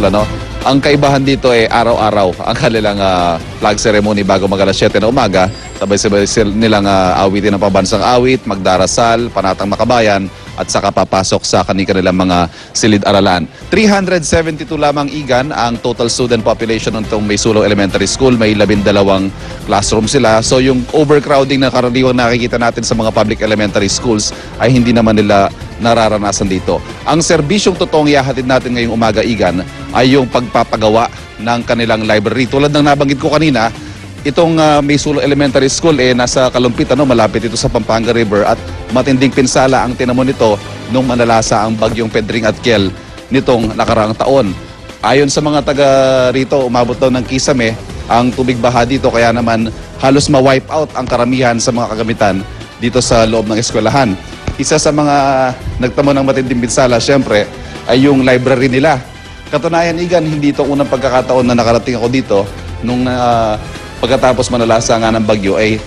ano? Ang kaibahan dito ay araw-araw ang kanilang flag ceremony bago mag-alas 7 na umaga. Sabay-sabay nilang awitin ng pambansang awit, magdarasal, panatang makabayan, at saka papasok sa kanilang mga silid-aralan. 372 lamang igan ang total student population ng itong Maysulong Elementary School. May 12 classroom sila. So yung overcrowding na karaniwang nakikita natin sa mga public elementary schools ay hindi naman nila nararanasan dito. Ang serbisyong totoong ihahatid natin ngayong umaga, igan, ay yung pagpapagawa ng kanilang library. Tulad ng nabanggit ko kanina, itong Maysulong Elementary School nasa Kalumpit, malapit ito sa Pampanga River, at matinding pinsala ang tinamo nito nung manalasa ang bagyong Pedring at Kiel nitong nakaraang taon. Ayon sa mga taga rito, umabot daw ng kisame ang tubig baha dito, kaya naman halos ma-wipe out ang karamihan sa mga kagamitan dito sa loob ng eskwelahan. Isa sa mga nagtamo ng matinding pinsala, syempre, ay yung library nila. Katunayan, igan, hindi ito unang pagkakataon na nakarating ako dito nung pagkatapos manalasa nga ng bagyo ay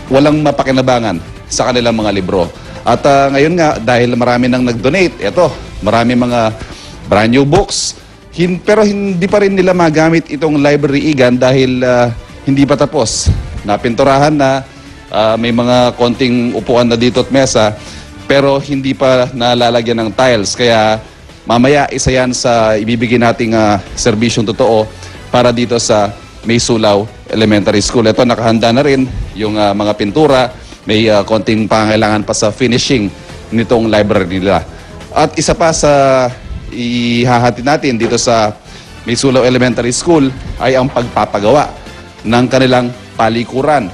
walang mapakinabangan sa kanilang mga libro. At ngayon nga, dahil marami nang nag-donate, eto, marami mga brand new books, pero hindi pa rin nila magamit itong library, igan, dahil hindi pa tapos. Napinturahan na, may mga konting upuan na dito at mesa, pero hindi pa nalalagyan ng tiles. Kaya mamaya isa yan sa ibibigay nating serbisyong totoo para dito sa Maysulong Elementary School. Ito, nakahanda na rin yung mga pintura. May konting pangailangan pa sa finishing nitong library nila. At isa pa sa ihahati natin dito sa Maysulong Elementary School ay ang pagpapagawa ng kanilang palikuran.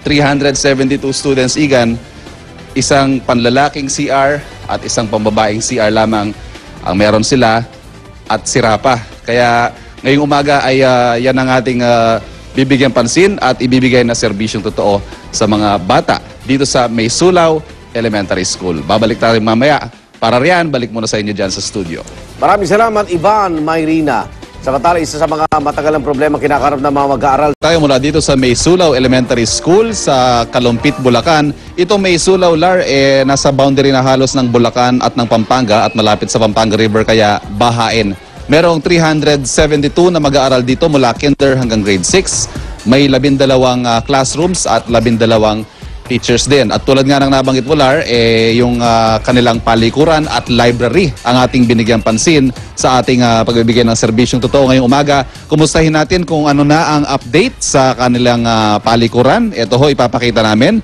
372 students, igan, isang panlalaking CR at isang pambabaeng CR lamang ang meron sila at sira pa. Kaya ngayong umaga ay yan ang ating bibigyan pansin at ibibigay na serbisyong totoo sa mga bata dito sa Maysulong Elementary School. Babalik tayo mamaya. Para riyan, balik muna sa inyo dyan sa studio. Maraming salamat, Ivan Mayrina. Samantala, isa sa mga matagalang problema kinakarap ng mga mag-aaral. Tayo mula dito sa Maysulong Elementary School sa Kalumpit, Bulacan. Itong Maysulong, Lar, nasa boundary na halos ng Bulacan at ng Pampanga at malapit sa Pampanga River, kaya bahain. Merong 372 na mag-aaral dito mula kinder hanggang grade 6. May 12 classrooms at 12 teachers din. At tulad nga ng nabanggit mo, Lar, yung kanilang palikuran at library ang ating binigyan pansin sa ating pagbibigay ng serbisyong totoo ngayong umaga. Kumustahin natin kung ano na ang update sa kanilang palikuran. Ito ho, ipapakita namin.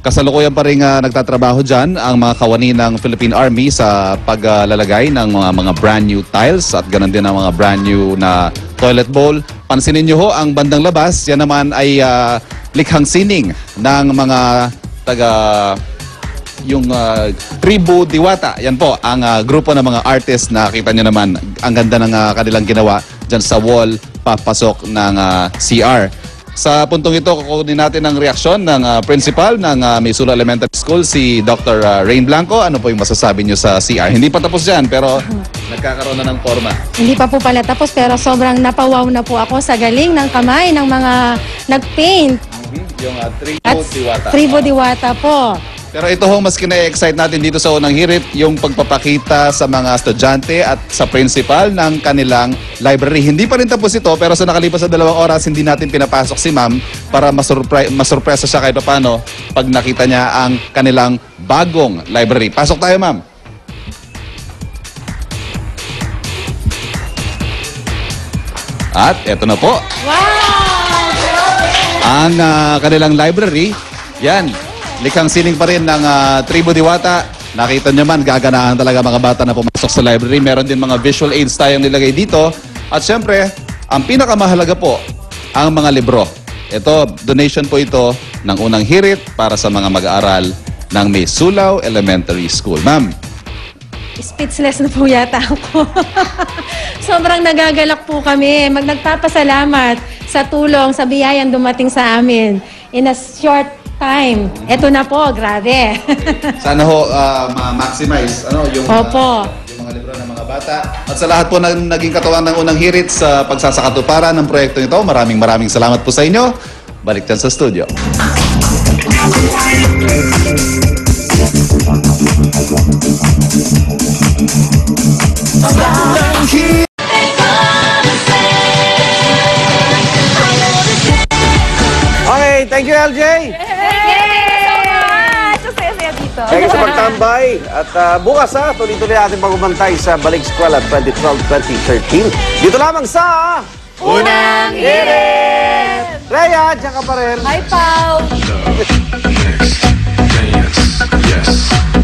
Kasalukuyan pa rin nagtatrabaho dyan ang mga kawani ng Philippine Army sa paglalagay ng mga brand new tiles at ganoon din ang mga brand new na toilet bowl. Pansinin nyo ho ang bandang labas, yan naman ay likhang sining ng mga taga yung Tribu Diwata. Yan po ang grupo ng mga artist na kita nyo naman. Ang ganda ng kanilang ginawa dyan sa wall papasok ng CR. Sa puntong ito, kukunin natin ang reaksyon ng principal ng Maysulong Elementary School, si Dr. Rain Blanco. Ano po yung masasabi nyo sa CR? Hindi pa tapos dyan, pero nagkakaroon na ng forma. Hindi pa po pala tapos, pero sobrang napawaw na po ako sa galing ng kamay ng mga nag-paint. Yung Tribu Diwata. Tribu Diwata po. Pero ito ho, mas kina-excite natin dito sa unang hirit, yung pagpapakita sa mga estudyante at sa principal ng kanilang library. Hindi pa rin tapos ito, pero sa nakalipas sa 2 oras, hindi natin pinapasok si ma'am para masurpresa siya kahit paano pag nakita niya ang kanilang bagong library. Pasok tayo, ma'am. At eto na po. Wow! Ang kanilang library, yan. Likhang sining pa rin ng Tribu Diwata. Nakita nyo man, gaganahan talaga mga bata na pumasok sa library. Meron din mga visual aids tayong nilagay dito. At syempre, ang pinakamahalaga po, ang mga libro. Ito, donation po ito ng unang hirit para sa mga mag-aaral ng Maysulong Elementary School. Ma'am. Speechless na po yata ako. Sobrang nagagalak po kami. Nagpapasalamat sa tulong, sa biyayang dumating sa amin. In a short time. Ito na po, grabe. Sana ho ma-maximize yung, Opo. Yung mga libro ng mga bata. At sa lahat po na naging katawan ng unang hirit sa pagsasakatuparan ng proyektong ito, maraming salamat po sa inyo. Balik dyan sa studio. Thank you, LJ. Thank you so much! Ang saya-saya dito. Thank you sa pagtambay. At bukas tuloy-tuloy ating pagbabantay sa Balik Eskwela 2012-2013. Dito lamang sa... Unang hirit! Rhea, diyan ka pa rin. Hi, Pao! Yes, yes, yes.